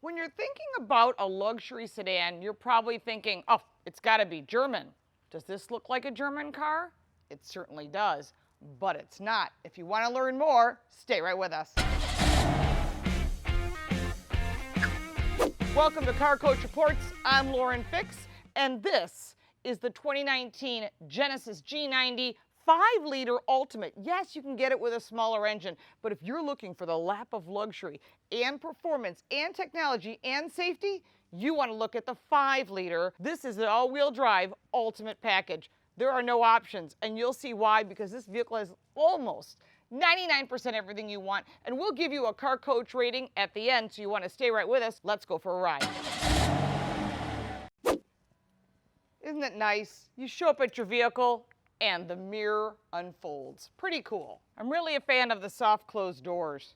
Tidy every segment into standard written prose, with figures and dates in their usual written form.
When you're thinking about a luxury sedan, you're probably thinking, oh, it's got to be German. Does this look like a German car? It certainly does, but it's not. If you want to learn more, stay right with us. Welcome to Car Coach Reports. I'm Lauren Fix, and this is the 2019 Genesis G90 5-liter Ultimate. Yes, you can get it with a smaller engine, but if you're looking for the lap of luxury and performance and technology and safety, you want to look at the 5-liter. This is an all-wheel drive Ultimate package. There are no options, and you'll see why, because this vehicle has almost 99% everything you want, and we'll give you a Car Coach rating at the end, so you want to stay right with us. Let's go for a ride. Isn't it nice? You show up at your vehicle, and the mirror unfolds. Pretty cool. I'm really a fan of the soft closed doors.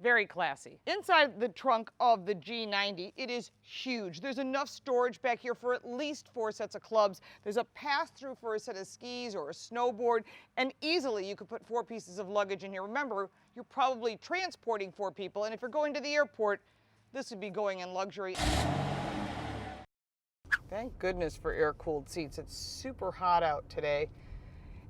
Very classy. Inside the trunk of the G90, it is huge. There's enough storage back here for at least 4 sets of clubs. There's a pass-through for a set of skis or a snowboard, and easily you could put 4 pieces of luggage in here. Remember, you're probably transporting 4 people, and if you're going to the airport, this would be going in luxury. Thank goodness for air-cooled seats. It's super hot out today.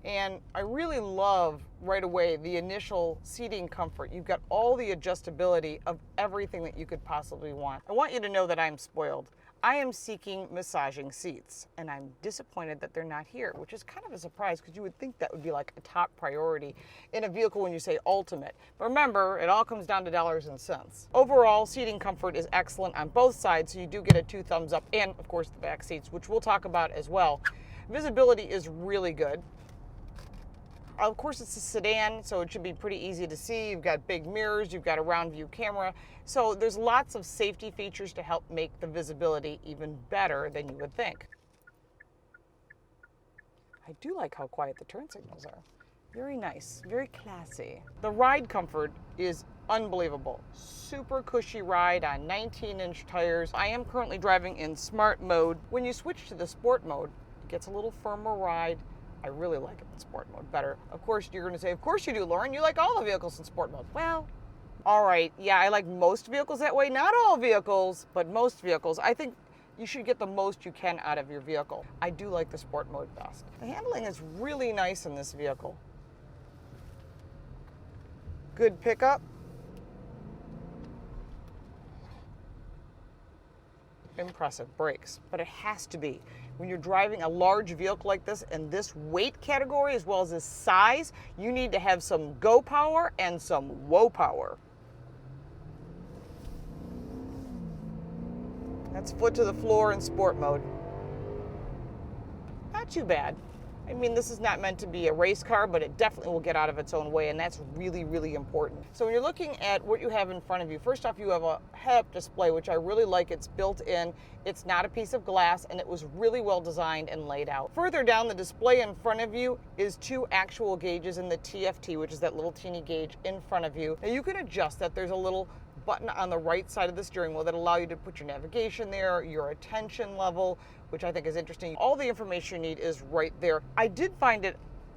And I really love right away the initial seating comfort. You've got all the adjustability of everything that you could possibly want. I want you to know that I'm spoiled. I am seeking massaging seats, and I'm disappointed that they're not here, which is kind of a surprise because you would think that would be like a top priority in a vehicle when you say Ultimate. But remember, it all comes down to dollars and cents. Overall, seating comfort is excellent on both sides, so you do get a 2 thumbs up, and of course the back seats, which we'll talk about as well. Visibility is really good. Of course, it's a sedan, so it should be pretty easy to see. You've got big mirrors, you've got a round view camera. So there's lots of safety features to help make the visibility even better than you would think. I do like how quiet the turn signals are. Very nice, very classy. The ride comfort is unbelievable. Super cushy ride on 19-inch tires. I am currently driving in Smart mode. When you switch to the Sport mode, it gets a little firmer ride. I really like it in Sport mode better. Of course, you're going to say, of course you do, Lauren. You like all the vehicles in Sport mode. Well, all right. Yeah, I like most vehicles that way. Not all vehicles, but most vehicles. I think you should get the most you can out of your vehicle. I do like the Sport mode best. The handling is really nice in this vehicle. Good pickup. Impressive brakes, but it has to be. When you're driving a large vehicle like this in this weight category as well as this size, you need to have some go power and some whoa power. That's foot to the floor in Sport mode. Not too bad. I mean, this is not meant to be a race car, but it definitely will get out of its own way, and that's really, really important. So when you're looking at what you have in front of you, first off, you have a head-up display, which I really like. It's built in. It's not a piece of glass, and it was really well designed and laid out. Further down the display in front of you is 2 actual gauges in the TFT, which is that little teeny gauge in front of you. Now you can adjust that. There's a little button on the right side of the steering wheel that allow you to put your navigation there, your attention level, which I think is interesting. All the information you need is right there. I did find it,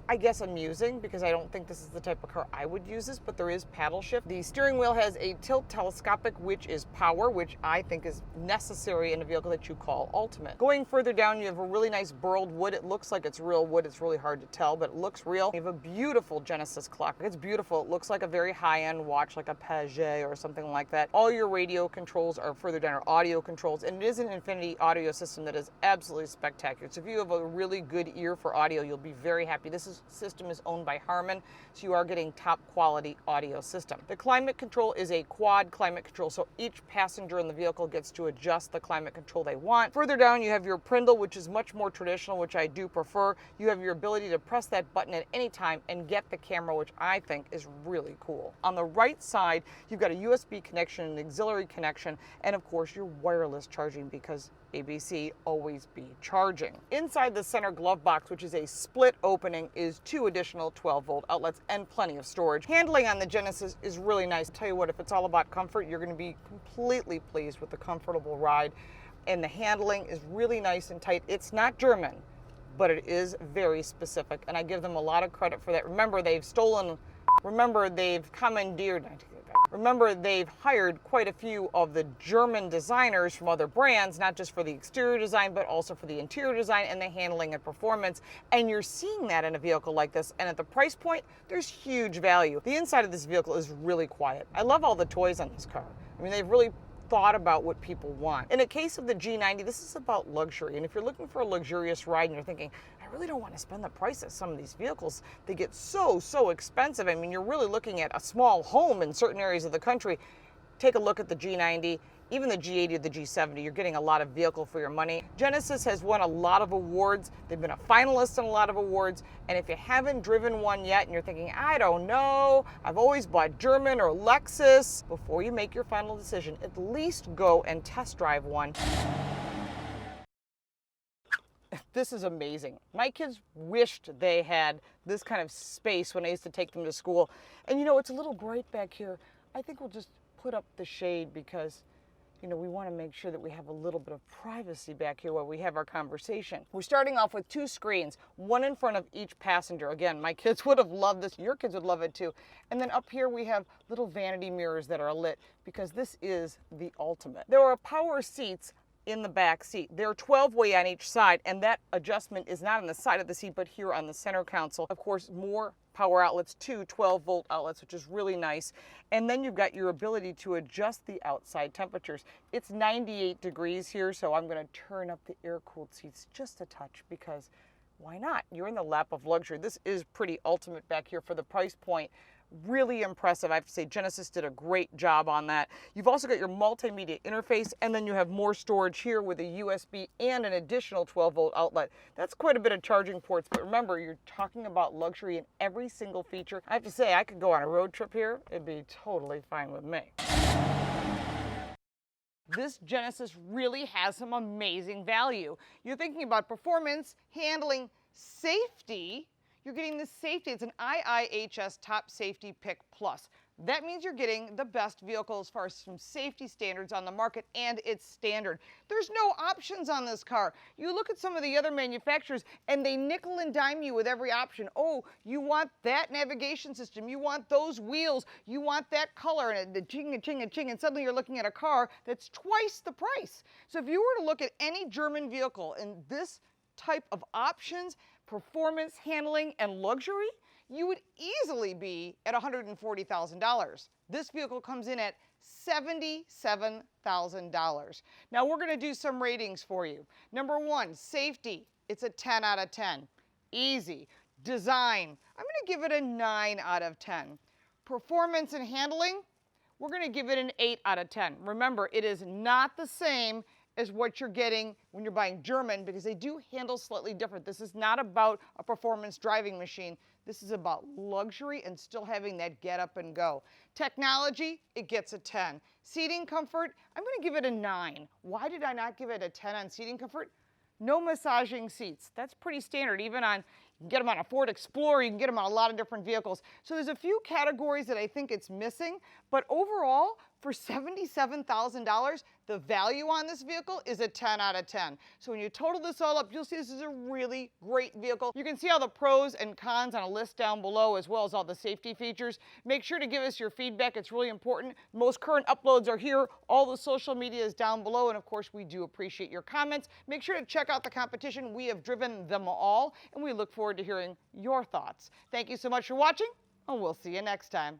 I guess, amusing because I don't think this is the type of car I would use this, but there is paddle shift. The steering wheel has a tilt telescopic, which is power, which I think is necessary in a vehicle that you call Ultimate. Going further down, you have a really nice burled wood. It looks like it's real wood. It's really hard to tell, but it looks real. You have a beautiful Genesis clock. It's beautiful. It looks like a very high-end watch, like a Paget or something like that. All your radio controls are further down, or audio controls, and it is an Infinity audio system that is absolutely spectacular. So if you have a really good ear for audio, you'll be very happy. This system is owned by Harman, so you are getting top quality audio system. The climate control is a quad climate control, so each passenger in the vehicle gets to adjust the climate control they want. Further down, you have your Prindle, which is much more traditional, which I do prefer. You have your ability to press that button at any time and get the camera, which I think is really cool. On the right side, you've got a USB connection, an auxiliary connection, and of course your wireless charging, because ABC, always be charging. Inside the center glove box, which is a split opening, is 2 additional 12-volt outlets and plenty of storage. Handling on the Genesis is really nice. Tell you what, if it's all about comfort, you're going to be completely pleased with the comfortable ride. And the handling is really nice and tight. It's not German, but it is very specific, and I give them a lot of credit for that. Remember, they've commandeered, Remember, they've hired quite a few of the German designers from other brands, not just for the exterior design, but also for the interior design and the handling and performance. And you're seeing that in a vehicle like this. And at the price point, there's huge value. The inside of this vehicle is really quiet. I love all the toys on this car. I mean, they've really thought about what people want. In a case of the G90, this is about luxury. And if you're looking for a luxurious ride and you're thinking, I really don't want to spend the price of some of these vehicles, they get so expensive. I mean, you're really looking at a small home in certain areas of the country. Take a look at the G90, even the G80 or the G70. You're getting a lot of vehicle for your money. Genesis has won a lot of awards. They've been a finalist in a lot of awards. And if you haven't driven one yet and you're thinking, I don't know, I've always bought German or Lexus, before you make your final decision, at least go and test drive one. This is amazing. My kids wished they had this kind of space when I used to take them to school. And you know, it's a little bright back here. I think we'll just put up the shade because, you know, we want to make sure that we have a little bit of privacy back here while we have our conversation. We're starting off with 2 screens, one in front of each passenger. Again, my kids would have loved this. Your kids would love it too. And then up here we have little vanity mirrors that are lit because this is the ultimate. There are power seats in the back seat. They're 12-way on each side, and that adjustment is not on the side of the seat, but here on the center console. Of course, more power outlets, 2 12-volt outlets, which is really nice. And then you've got your ability to adjust the outside temperatures. It's 98 degrees here, so I'm going to turn up the air-cooled seats just a touch because why not? You're in the lap of luxury. This is pretty ultimate back here for the price point. Really impressive. I have to say Genesis did a great job on that. You've also got your multimedia interface, and then you have more storage here with a USB and an additional 12-volt outlet. That's quite a bit of charging ports, but remember, you're talking about luxury in every single feature. I have to say, I could go on a road trip here. It'd be totally fine with me. This Genesis really has some amazing value. You're thinking about performance, handling, safety. You're getting the safety. It's an IIHS Top Safety Pick Plus. That means you're getting the best vehicle as far as some safety standards on the market, and it's standard. There's no options on this car. You look at some of the other manufacturers and they nickel and dime you with every option. Oh, you want that navigation system, you want those wheels, you want that color, and the ching and ching and ching, and suddenly you're looking at a car that's twice the price. So if you were to look at any German vehicle in this type of options, performance, handling, and luxury, you would easily be at $140,000. This vehicle comes in at $77,000. Now we're going to do some ratings for you. Number 1, safety. It's a 10 out of 10. Easy. Design. I'm going to give it a 9 out of 10. Performance and handling, we're going to give it an 8 out of 10. Remember, it is not the same as what you're getting when you're buying German because they do handle slightly different. This is not about a performance driving machine. This is about luxury and still having that get up and go. Technology, it gets a 10. Seating comfort, I'm going to give it a 9. Why did I not give it a 10 on seating comfort? No massaging seats. That's pretty standard. Even on, you can get them on a Ford Explorer, you can get them on a lot of different vehicles. So there's a few categories that I think it's missing, but overall, for $77,000, the value on this vehicle is a 10 out of 10. So when you total this all up, you'll see this is a really great vehicle. You can see all the pros and cons on a list down below, as well as all the safety features. Make sure to give us your feedback. It's really important. Most current uploads are here. All the social media is down below. And of course, we do appreciate your comments. Make sure to check out the competition. We have driven them all, and we look forward to hearing your thoughts. Thank you so much for watching, and we'll see you next time.